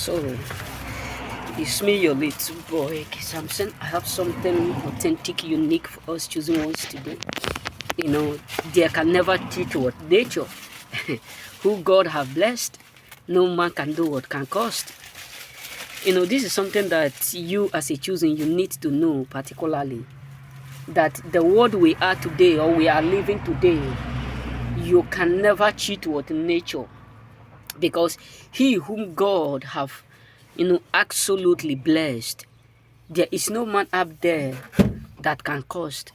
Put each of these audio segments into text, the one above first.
So, it's me, your little boy, Samson. I have something authentic, unique for us choosing ones today. You know, there can never teach what nature, who God have blessed, no man can do what can cost. You know, this is something that you as a choosing, you need to know particularly. That the world we are today, or we are living today, you can never cheat with nature. Because he whom God have, absolutely blessed, there is no man up there that can cost.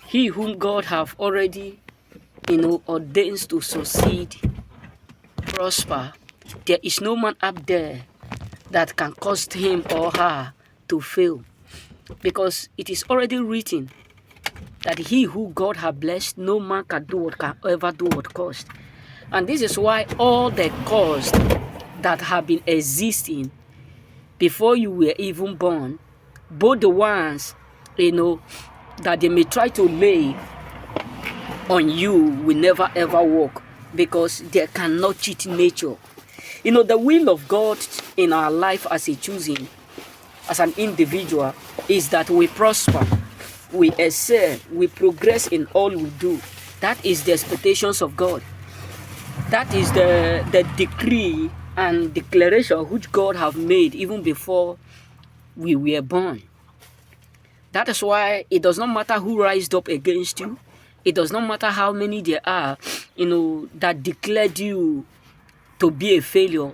He whom God have already, ordained to succeed, prosper, there is no man up there that can cost him or her to fail. Because it is already written that he who God have blessed, no man can ever do what cost. And this is why all the costs that have been existing before you were even born, both the ones, that they may try to lay on you will never ever work, because they cannot cheat nature. The will of God in our life as a choosing, as an individual, is that we prosper, we excel, we progress in all we do. That is the expectations of God. That is the decree and declaration which God have made even before we were born. That is why it does not matter who rised up against you. It does not matter how many there are, that declared you to be a failure,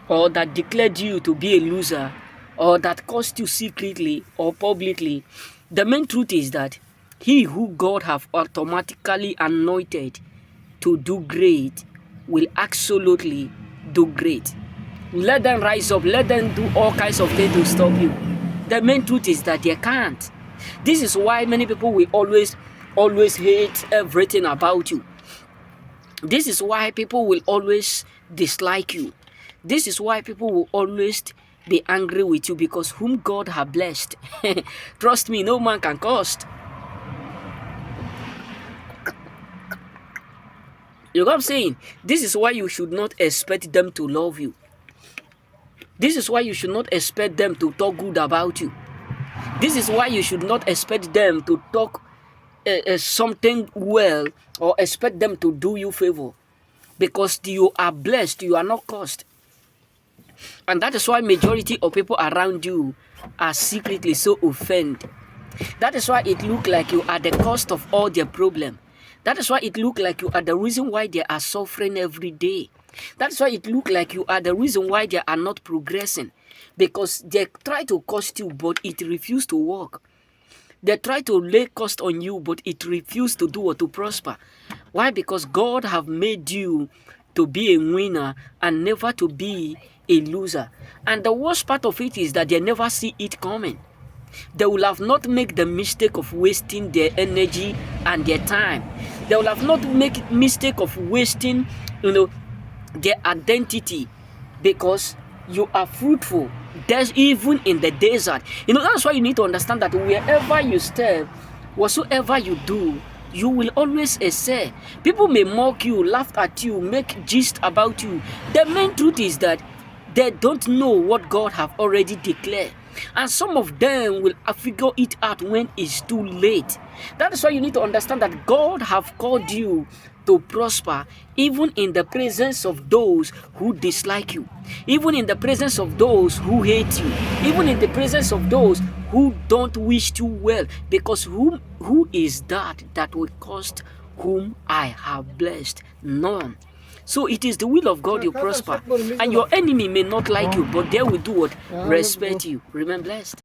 or that declared you to be a loser, or that cursed you secretly or publicly. The main truth is that he who God have automatically anointed to do great will absolutely do great. Let them rise up, let them do all kinds of things to stop you. The main truth is that they can't. This is why many people will always hate everything about you. This is why people will always dislike you. This is why people will always be angry with you, because whom God has blessed, trust me, no man can cost. You know what I'm saying? This is why you should not expect them to love you. This is why you should not expect them to talk good about you. This is why you should not expect them to talk something well, or expect them to do you favor. Because you are blessed, you are not cursed. And that is why majority of people around you are secretly so offended. That is why it looks like you are the cause of all their problem. That is why it looks like you are the reason why they are suffering every day. That's why it looks like you are the reason why they are not progressing. Because they try to cost you, but it refuses to work. They try to lay cost on you, but it refuses to do or to prosper. Why? Because God have made you to be a winner and never to be a loser. And the worst part of it is that they never see it coming. They will have not made the mistake of wasting their energy and their time. They will have not made mistake of wasting, their identity, because you are fruitful. There's even in the desert. That's why you need to understand that wherever you step, whatsoever you do, you will always excel. People may mock you, laugh at you, make gist about you. The main truth is that they don't know what God have already declared. And some of them will figure it out when it's too late. That is why you need to understand that God have called you to prosper, even in the presence of those who dislike you, even in the presence of those who hate you, even in the presence of those who don't wish you well. Because who is that will cost whom I have blessed? None. So it is the will of God you prosper. And your enemy may not like you, but they will do what? Respect you. Remain blessed.